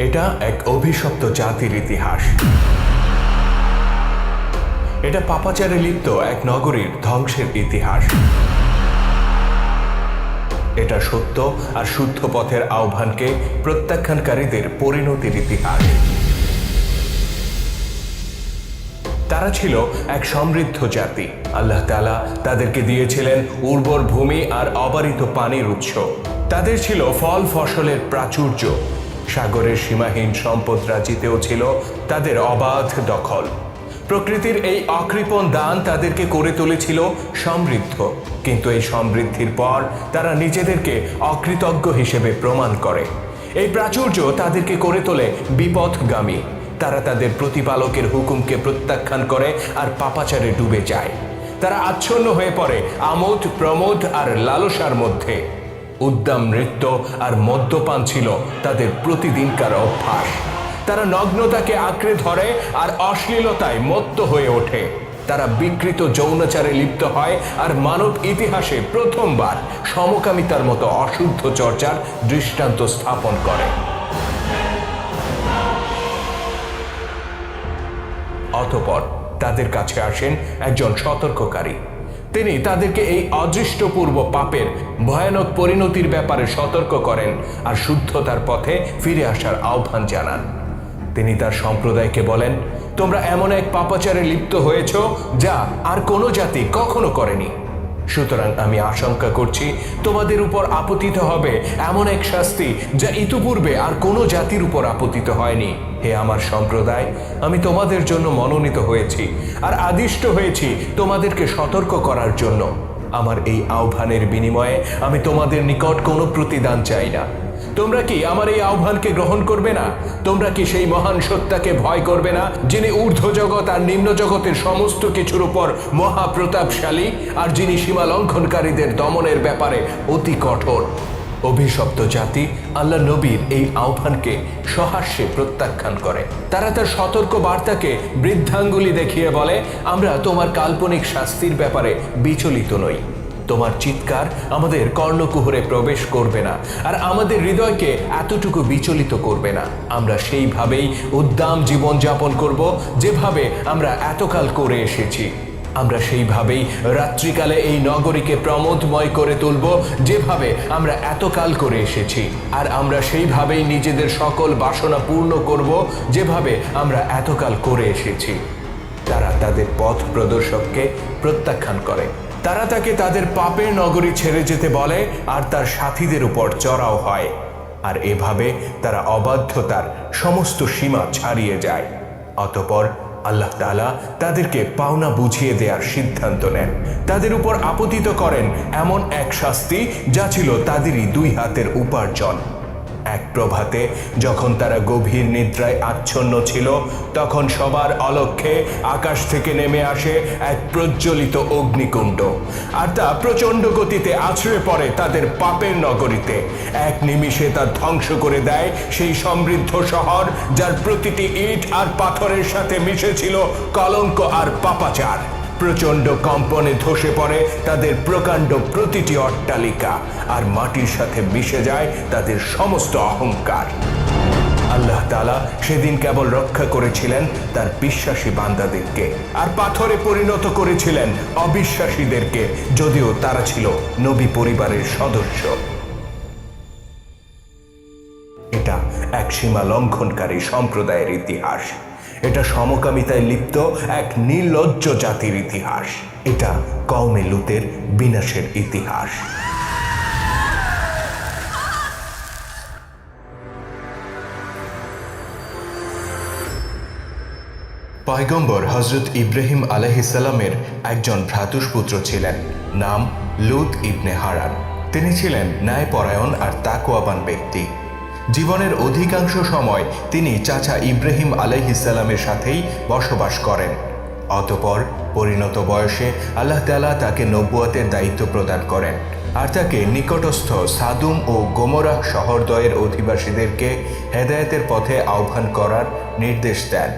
এটা এক অভিশপ্ত জাতির ইতিহাস। এটা পাপাচারে লিপ্ত এক নগরীর ধ্বংসের ইতিহাস। এটা সত্য আর শুদ্ধ পথের আহ্বানকে প্রত্যাখ্যানকারীদের পরিণতির ইতিহাস। তারা ছিল এক সমৃদ্ধ জাতি। আল্লাহ তাআলা তাদেরকে দিয়েছিলেন উর্বর ভূমি আর অবারিত পানির উৎস। তাদের ছিল ফল ফসলের প্রাচুর্য। সাগরের সীমাহীন সম্পদ রাজিতেও ছিল তাদের অবাধ দখল। প্রকৃতির এই অকৃপণ দান তাদেরকে করে তুলেছিল সমৃদ্ধ, কিন্তু এই সমৃদ্ধির পর তারা নিজেদেরকে অকৃতজ্ঞ হিসেবে প্রমাণ করে। এই প্রাচুর্য তাদেরকে করে তোলে বিপথগামী। তারা তাদের প্রতিপালকের হুকুমকে প্রত্যাখ্যান করে আর পাপাচারে ডুবে যায়। তারা আচ্ছন্ন হয়ে পড়ে আমোদ প্রমোদ আর লালসার মধ্যে। উদ্দাম নৃত্য আর মদ্যপান ছিল তাদের প্রতিদিনকার অভ্যাস। তারা নগ্নতাকে আঁকড়ে ধরে আর অশ্লীলতায় মত্ত হয়ে ওঠে। তারা বিকৃত যৌনাচারে লিপ্ত হয় আর মানব ইতিহাসে প্রথমবার সমকামিতার মতো অশুদ্ধ চর্চার দৃষ্টান্ত স্থাপন করে। অতঃপর তাদের কাছে আসেন একজন সতর্ককারী। তিনি তাদেরকে এই অদৃষ্টপূর্ব পাপের ভয়ানক পরিণতির ব্যাপারে সতর্ক করেন আর শুদ্ধতার পথে ফিরে আসার আহ্বান জানান। তিনি তার সম্প্রদায়কে বলেন, তোমরা এমন এক পাপাচারে লিপ্ত হয়েছ যা আর কোনো জাতি কখনো করেনি। সুতরাং আমি আশঙ্কা করছি তোমাদের উপর আপতিত হবে এমন এক শাস্তি যা ইতিপূর্বে আর কোনো জাতির উপর আপতিত হয়নি। হে আমার সম্প্রদায়, আমি তোমাদের জন্য মনোনীত হয়েছি আর আদিষ্ট হয়েছি তোমাদেরকে সতর্ক করার জন্য। আমার এই আহ্বানের বিনিময়ে আমি তোমাদের নিকট কোনো প্রতিদান চাই না। তোমরা কি আমার এই আহ্বানকে গ্রহণ করবে না? তোমরা কি সেই মহান সত্তাকে ভয় করবে না, যিনি ঊর্ধ্ব জগৎ আর নিম্ন জগতের সমস্ত কিছুর উপর মহাপ্রতাপশালী আর যিনি সীমা লঙ্ঘনকারীদের দমনের ব্যাপারে অতি কঠোর? অভিশপ্ত জাতি আল্লাহ নবীর এই আহ্বানকে সহাস্যে প্রত্যাখ্যান করে। তারা তার সতর্ক বার্তাকে বৃদ্ধাঙ্গুলি দেখিয়ে বলে, আমরা তোমার কাল্পনিক শাস্তির ব্যাপারে বিচলিত নই। তোমার চিৎকার আমাদের কর্ণকুহরে প্রবেশ করবে না আর আমাদের হৃদয়কে এতটুকু বিচলিত করবে না। আমরা সেইভাবেই উদ্দাম জীবনযাপন করব যেভাবে আমরা এতকাল করে এসেছি। আমরা সেইভাবেই রাত্রিকালে এই নগরীকে প্রমোদময় করে তুলব যেভাবে আমরা এতকাল করে এসেছি। আর আমরা সেইভাবেই নিজেদের সকল বাসনা পূর্ণ করব যেভাবে আমরা এতকাল করে এসেছি। তারা তাদের পথ প্রদর্শককে প্রত্যাখ্যান করে। তারা তাকে তাদের পাপের নগরী ছেড়ে যেতে বলে আর তার সাথীদের উপর চড়াও হয়। আর এভাবে তারা অবাধ্যতার সমস্ত সীমা ছাড়িয়ে যায়। অতঃপর আল্লাহ তাআলা তাদেরকে পাওনা বুঝিয়ে দেওয়ার সিদ্ধান্ত নেন। তাদের উপর আপতিত করেন এমন এক শাস্তি যা ছিল তাদেরই দুই হাতের উপার্জন। এক প্রভাতে যখন তারা গভীর নিদ্রায় আচ্ছন্ন ছিল, তখন সবার অলক্ষ্যে আকাশ থেকে নেমে আসে এক প্রজ্বলিত অগ্নিকুণ্ড, আর তা প্রচণ্ড গতিতে আছড়ে পড়ে তাদের পাপের নগরীতে। এক নিমিষে তা ধ্বংস করে দেয় সেই সমৃদ্ধ শহর, যার প্রতিটি ইট আর পাথরের সাথে মিশেছিল কলঙ্ক আর পাপাচার। প্রচণ্ড কম্পনে ধসে পড়ে তাদের প্রকাণ্ড প্রতিটি অট্টালিকা, আর মাটির সাথে মিশে যায় তাদের সমস্ত অহংকার। আল্লাহ তাআলা সেদিন কেবল রক্ষা করেছিলেন তার বিশ্বাসী বান্দাদেরকে, আর পাথরে পরিণত করেছিলেন অবিশ্বাসীদেরকে, যদিও তারা ছিল নবী পরিবারের সদস্য। এটা এক সীমা লঙ্ঘনকারী সম্প্রদায়ের ইতিহাস। এটা সমকামিতায় লিপ্ত এক নির্লজ্জ জাতির ইতিহাস। এটা কওমে লূতের বিনাশের ইতিহাস। পয়গম্বর হযরত ইব্রাহিম আলাইহিস সালামের একজন ভ্রাতুষ্পুত্র ছিলেন, নাম লূত ইবনে হারান। তিনি ছিলেন ন্যায়পরায়ণ আর তাকওয়াবান ব্যক্তি। জীবনের অধিকাংশ সময় তিনি চাচা ইব্রাহিম আলাইহিস সালামের সাথেই বসবাস করেন। অতঃপর পরিণত বয়সে আল্লাহ তাআলা তাকে নবুয়তের দায়িত্ব প্রদান করেন আর তাকে নিকটস্থ সাদুম ও গোমরাহ শহরদ্বয়ের অধিবাসীদেরকে হেদায়েতের পথে আহ্বান করার নির্দেশ দেন।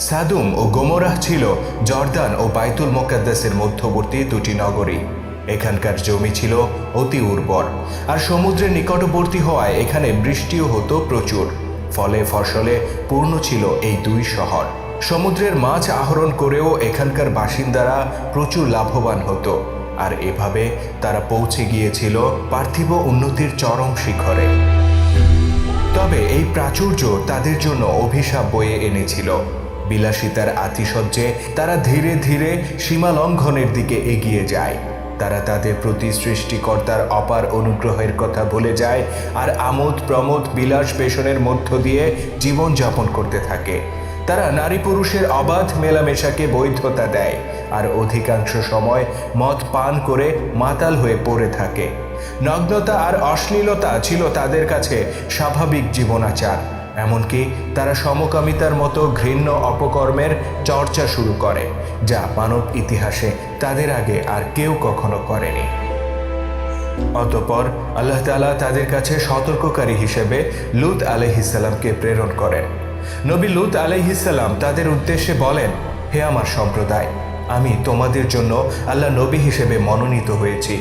সাদুম ও গোমরাহ ছিল জর্দান ও বাইতুল মুকাদ্দাসের মধ্যবর্তী দুটি নগরী। এখানকার জমি ছিল অতি উর্বর আর সমুদ্রের নিকটবর্তী হওয়ায় এখানে বৃষ্টিও হতো প্রচুর। ফলে ফসলে পূর্ণ ছিল এই দুই শহর। সমুদ্রের মাছ আহরণ করেও এখানকার বাসিন্দারা প্রচুর লাভবান হতো, আর এভাবে তারা পৌঁছে গিয়েছিল পার্থিব উন্নতির চরম শিখরে। তবে এই প্রাচুর্য তাদের জন্য অভিশাপ বয়ে এনেছিল। বিলাসিতার আতিশয্যে তারা ধীরে ধীরে সীমা লঙ্ঘনের দিকে এগিয়ে যায়। তারা তাদের প্রতি সৃষ্টিকর্তার অপার অনুগ্রহের কথা ভুলে যায় আর আমোদ প্রমোদ বিলাস পেশনের মধ্য দিয়ে জীবনযাপন করতে থাকে। তারা নারী পুরুষের অবাধ মেলামেশাকে বৈধতা দেয় আর অধিকাংশ সময় মদ পান করে মাতাল হয়ে পড়ে থাকে। নগ্নতা আর অশ্লীলতা ছিল তাদের কাছে স্বাভাবিক জীবনাচার। এমনকি তারা সমকামিতার মতো ঘৃণ্য অপকর্মের চর্চা শুরু করে, যা মানব ইতিহাসে তাদের আগে আর কেউ কখনো করেনি। অতঃপর আল্লাহ তাআলা তাদের কাছে সতর্ককারী হিসেবে লূত আলাইহিসসালামকে প্রেরণ করেন। নবী লূত আলাইহিসসালাম তাদের উদ্দেশ্যে বলেন, হে আমার সম্প্রদায়, আমি তোমাদের জন্য আল্লাহ নবী হিসেবে মনোনীত হয়েছি,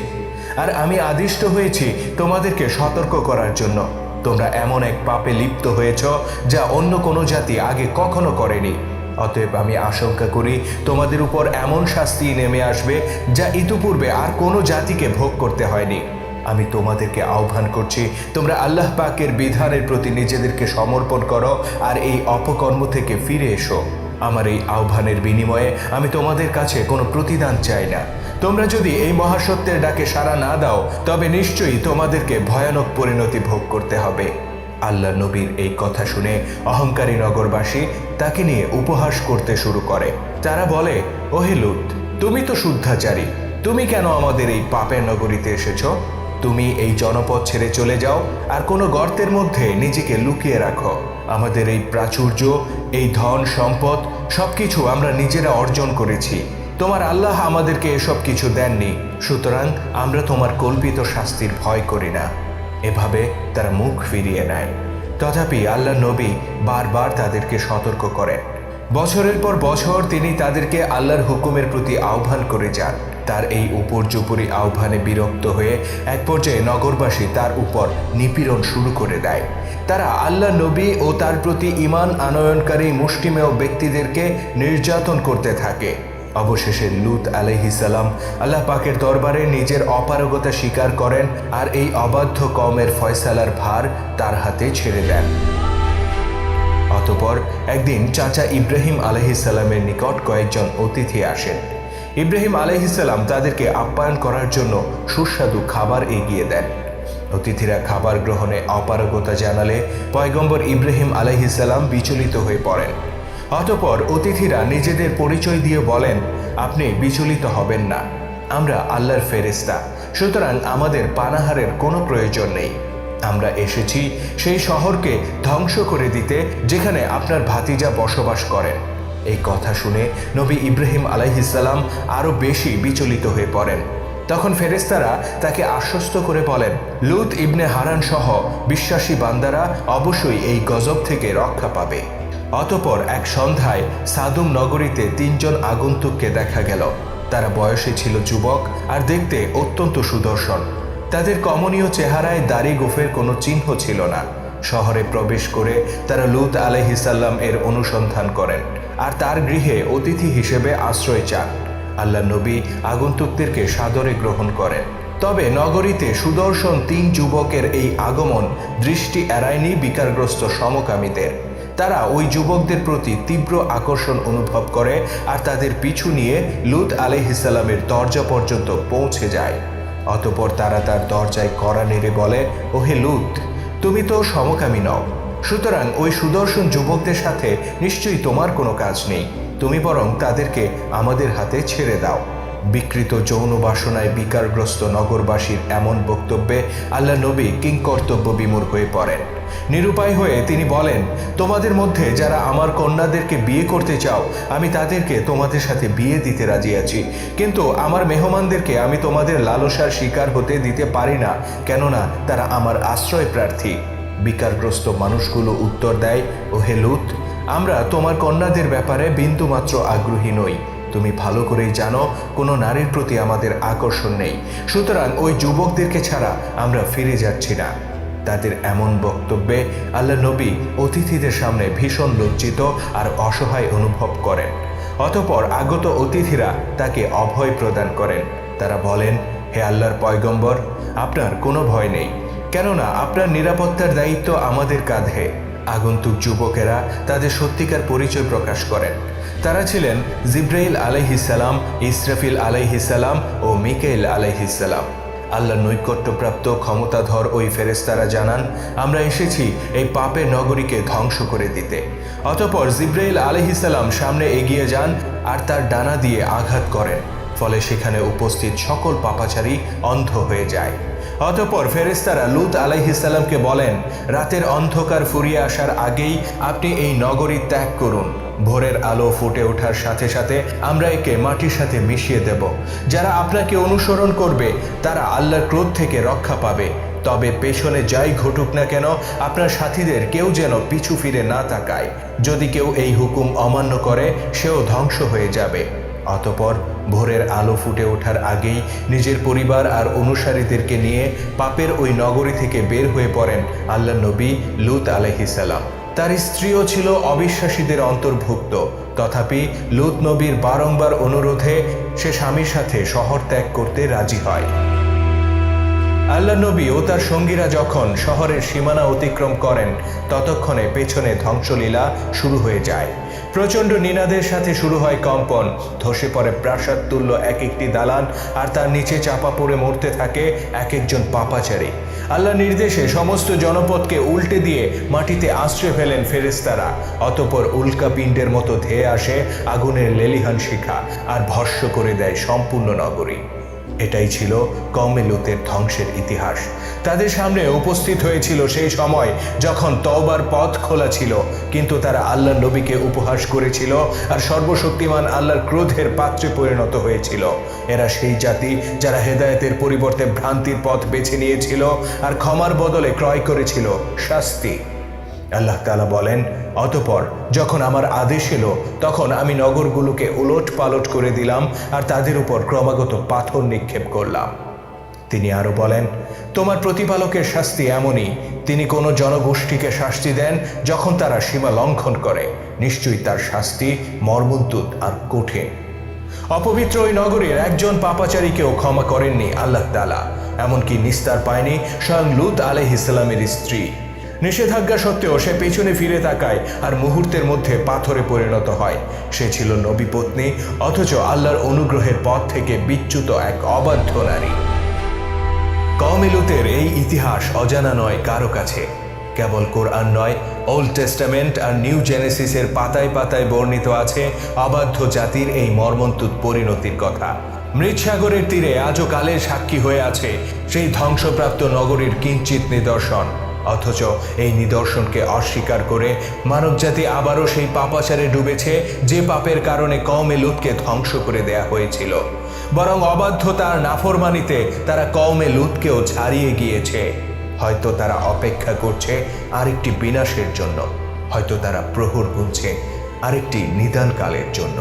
আর আমি আদিষ্ট হয়েছি তোমাদেরকে সতর্ক করার জন্য। তোমরা এমন এক পাপে লিপ্ত হয়েছ যা অন্য কোনো জাতি আগে কখনো করেনি। অতএব আমি আশঙ্কা করি তোমাদের উপর এমন শাস্তি নেমে আসবে যা ইতিপূর্বে আর কোনো জাতিকে ভোগ করতে হয়নি। আমি তোমাদেরকে আহ্বান করছি, তোমরা আল্লাহ পাকের বিধানের প্রতি নিজেদেরকে সমর্পণ করো আর এই অপকর্ম থেকে ফিরে এসো। আমার এই আহ্বানের বিনিময়ে আমি তোমাদের কাছে কোনো প্রতিদান চাই না। তোমরা যদি এই মহাসত্যের ডাকে সাড়া না দাও, তবে নিশ্চয়ই তোমাদেরকে ভয়ানক পরিণতি ভোগ করতে হবে। আল্লাহ নবীর এই কথা শুনে অহংকারী নগরবাসী তাকে নিয়ে উপহাস করতে শুরু করে। তারা বলে, ওহে লূত, তুমি তো শুদ্ধাচারী, তুমি কেন আমাদের এই পাপের নগরীতে এসেছো? তুমি এই জনপদ ছেড়ে চলে যাও আর কোনো গর্তের মধ্যে নিজেকে লুকিয়ে রাখো। আমাদের এই প্রাচুর্য, এই ধন সম্পদ সবকিছু আমরা নিজেরা অর্জন করেছি। তোমার আল্লাহ আমাদেরকে এসব কিছু দেননি, সুতরাং আমরা তোমার কল্পিত শাস্তির ভয় করি না। এভাবে তারা মুখ ফিরিয়ে নেয়। তথাপি আল্লাহ নবী বারবার তাদেরকে সতর্ক করেন। বছরের পর বছর তিনি তাদেরকে আল্লাহর হুকুমের প্রতি আহ্বান করে যান। তার এই উপর্যুপরি আহ্বানে বিরক্ত হয়ে এক পর্যায়ে নগরবাসী তার উপর নিপীড়ন শুরু করে দেয়। তারা আল্লাহ নবী ও তার প্রতি ঈমান আনয়নকারী মুষ্টিমেয় ব্যক্তিদেরকে নির্যাতন করতে থাকে। অবশেষে লূত আলাইহিসসালাম আল্লাহ পাকের দরবারে নিজের অপারগতা স্বীকার করেন আর এই অবাধ্য কওমের ফয়সালার ভার তার হাতে ছেড়ে দেন। অতঃপর একদিন চাচা ইব্রাহিম আলাইহিসসালামের নিকট কয়েকজন অতিথি আসেন। ইব্রাহিম আলাইহিসসালাম তাদেরকে আপ্যায়ন করার জন্য সুস্বাদু খাবার এগিয়ে দেন। অতিথিরা খাবার গ্রহণে অপারগতা জানালে পয়গম্বর ইব্রাহিম আলাইহিসসালাম বিচলিত হয়ে পড়েন। অতঃপর অতিথিরা নিজেদের পরিচয় দিয়ে বলেন, আপনি বিচলিত হবেন না, আমরা আল্লাহর ফেরেশতা, সুতরাং আমাদের পানাহারের কোনো প্রয়োজন নেই। আমরা এসেছি সেই শহরকে ধ্বংস করে দিতে যেখানে আপনার ভাতিজা বসবাস করেন। এই কথা শুনে নবী ইব্রাহিম আলাইহিসসালাম আরও বেশি বিচলিত হয়ে পড়েন। তখন ফেরেশতারা তাকে আশ্বস্ত করে বলেন, লূত ইবনে হারান সহ বিশ্বাসী বান্দারা অবশ্যই এই গজব থেকে রক্ষা পাবে। অতঃপর এক সন্ধ্যায় সাদুম নগরীতে 3 জন আগন্তুককে দেখা গেল। তারা বয়সে ছিল যুবক আর দেখতে অত্যন্ত সুদর্শন। তাদের কমনীয় চেহারায় দাড়ি গোফের কোনো চিহ্ন ছিল না। শহরে প্রবেশ করে তারা লূত আলাইহিসসালাম এর অনুসন্ধান করেন আর তার গৃহে অতিথি হিসেবে আশ্রয় চান। আল্লাহ নবী আগন্তুকদেরকে সাদরে গ্রহণ করেন। তবে নগরীতে সুদর্শন 3 যুবকের এই আগমন দৃষ্টি এড়ায়নি বিকারগ্রস্ত সমকামীদের। তারা ওই যুবকদের প্রতি তীব্র আকর্ষণ অনুভব করে আর তাদের পিছু নিয়ে লূত আলাইহিসসালামের দরজা পর্যন্ত পৌঁছে যায়। অতঃপর তারা তার দরজায় কড়া নেড়ে বলে, ওহে লূত, তুমি তো সমকামী নও, সুতরাং ওই সুদর্শন যুবকদের সাথে নিশ্চয়ই তোমার কোনো কাজ নেই। তুমি বরং তাদেরকে আমাদের হাতে ছেড়ে দাও। বিকৃত যৌন বাসনায় বিকারগ্রস্ত নগরবাসীর এমন বক্তব্যে আল্লাহ নবী কিংকর্তব্য বিমূঢ় হয়ে পড়েন। নিরুপায় হয়ে তিনি বলেন, তোমাদের মধ্যে যারা আমার কন্যাদেরকে বিয়ে করতে চাও, আমি তাদেরকে তোমাদের সাথে বিয়ে দিতে রাজি আছি, কিন্তু আমার মেহমানদেরকে আমি তোমাদের লালসার শিকার হতে দিতে পারি না, কেননা তারা আমার আশ্রয় প্রার্থী। বিকারগ্রস্ত মানুষগুলো উত্তর দেয়, ওহে লূত, আমরা তোমার কন্যাদের ব্যাপারে বিন্দুমাত্র আগ্রহী নই। তুমি ভালো করেই জানো কোনো নারীর প্রতি আমাদের আকর্ষণ নেই, সুতরাং ওই যুবকদেরকে ছাড়া আমরা ফিরে যাচ্ছি না। তাদের এমন বক্তব্য বক্তব্যে আল্লাহ নবী অতিথিদের সামনে ভীষণ লজ্জিত আর অসহায় অনুভব করেন। অতঃপর আগত অতিথিরা তাকে অভয় প্রদান করেন। তারা বলেন, হে আল্লাহর পয়গম্বর, আপনার কোনো ভয় নেই, কেননা আপনার নিরাপত্তার দায়িত্ব আমাদের কাঁধে। আগন্তুক যুবকেরা তাদের সত্যিকার পরিচয় প্রকাশ করেন। তারা ছিলেন জিব্রাইল আলাইহিসসালাম, ইসরাফিল আলাইহিসসালাম ও মিকাইল আলাইহিসসালাম। আল্লাহর নৈকট্যপ্রাপ্ত ক্ষমতাধর ওই ফেরেশতারা জানান, আমরা এসেছি এই পাপের নগরীকে ধ্বংস করে দিতে। অতঃপর জিব্রাইল আলাইহিসসালাম সামনে এগিয়ে যান আর তার ডানা দিয়ে আঘাত করেন, ফলে সেখানে উপস্থিত সকল পাপাচারী অন্ধ হয়ে যায়। অতঃপর ফেরেশতারা লূত আলাইহিসসালামকে বলেন, রাতের অন্ধকার ফুরিয়ে আসার আগেই আপনি এই নগরী ত্যাগ করুন। ভোরের আলো ফুটে ওঠার সাথে সাথে আমরা একে মাটির সাথে মিশিয়ে দেব। যারা আপনাকে অনুসরণ করবে তারা আল্লাহর ক্রোধ থেকে রক্ষা পাবে। তবে পেছনে যাই ঘটুক না কেন, আপনার সাথীদের কেউ যেন পিছু ফিরে না তাকায়। যদি কেউ এই হুকুম অমান্য করে, সেও ধ্বংস হয়ে যাবে। অতঃপর ভোরের আলো ফুটে ওঠার আগেই নিজের পরিবার আর অনুসারীদেরকে নিয়ে পাপের ওই নগরী থেকে বের হয়ে পড়েন আল্লাহ নবী লূত আলাইহিসসালাম। তার স্ত্রীও ছিল অবিশ্বাসীদের অন্তর্ভুক্ত। তথাপি লূত নবীর বারংবার অনুরোধে সে স্বামীর সাথে শহর ত্যাগ করতে রাজি হয়। আল্লাহ নবী ও তার সঙ্গীরা যখন শহরের সীমানা অতিক্রম করেন, ততক্ষণে পেছনে ধ্বংসলীলা শুরু হয়ে যায়। প্রচণ্ড নিনাদের সাথে শুরু হয় কম্পন, ধসে পড়ে প্রাসাদ তুল্য এক একটি দালান, আর তার নিচে চাপা পড়ে মরতে থাকে এক একজন পাপাচারী। আল্লাহ নির্দেশে সমস্ত জনপদকে উল্টে দিয়ে মাটিতে আশ্রয় ফেলেন ফেরেশতারা। অতঃপর উল্কাপিণ্ডের মতো ধেয়ে আসে আগুনের লেলিহান শিখা আর ভস্ম করে দেয় সম্পূর্ণ নগরী। এটাই ছিল কওমে লূতের ধ্বংসের ইতিহাস। তাদের সামনে উপস্থিত হয়েছিল সেই সময় যখন তওবার পথ খোলা ছিল, কিন্তু তারা আল্লাহর নবীকে উপহাস করেছিল আর সর্বশক্তিমান আল্লাহর ক্রোধের পাত্রে পরিণত হয়েছিল। এরা সেই জাতি যারা হেদায়েতের পরিবর্তে ভ্রান্তির পথ বেছে নিয়েছিল আর ক্ষমার বদলে ক্রয় করেছিল শাস্তি। আল্লাহ তাআলা বলেন, অতঃপর যখন আমার আদেশ এলো, তখন আমি নগরগুলোকে উলট পালট করে দিলাম আর তাদের উপর ক্রমাগত পাথর নিক্ষেপ করলাম। তিনি আরো বলেন, তোমার প্রতিপালকের শাস্তি এমনই, তিনি কোনো জনগোষ্ঠীকে শাস্তি দেন যখন তারা সীমা লঙ্ঘন করে। নিশ্চয়ই তার শাস্তি মর্মন্তুদ আর কঠিন। অপবিত্র ওই নগরীর একজন পাপাচারীকেও ক্ষমা করেননি আল্লাহ তাআলা। এমনকি নিস্তার পায়নি স্বয়ং লূত আলাইহিসসালামের স্ত্রী। নিষেধাজ্ঞা সত্ত্বেও সে পেছনে ফিরে তাকায় আর মুহূর্তের মধ্যে পাথরে পরিণত হয়। সে ছিল নবী পত্নী, অথচ আল্লাহর অনুগ্রহের পথ থেকে বিচ্যুত এক অবাধ্য নারী। কওমে লূতের এই ইতিহাস অজানা নয় কারো কাছে। কেবল কোরআন নয়, ওল্ড টেস্টামেন্ট আর নিউ জেনেসিসের পাতায় পাতায় বর্ণিত আছে অবাধ্য জাতির এই মর্মন্তুদ পরিণতির কথা। মৃতসাগরের তীরে আজও কালের সাক্ষী হয়ে আছে সেই ধ্বংসপ্রাপ্ত নগরীর কিঞ্চিত নিদর্শন। অথচ এই নিদর্শনকে অস্বীকার করে মানবজাতি আবারও সেই পাপাচারে ডুবেছে, যে পাপের কারণে কওমে লূতকে ধ্বংস করে দেয়া হয়েছিল। বরং অবাধ্যতা আর নাফরমানিতে তারা কওমে লূতকেও ছাড়িয়ে গিয়েছে। হয়তো তারা অপেক্ষা করছে আরেকটি বিনাশের জন্য, হয়তো তারা প্রহর গুনছে আরেকটি নিদানকালের জন্য।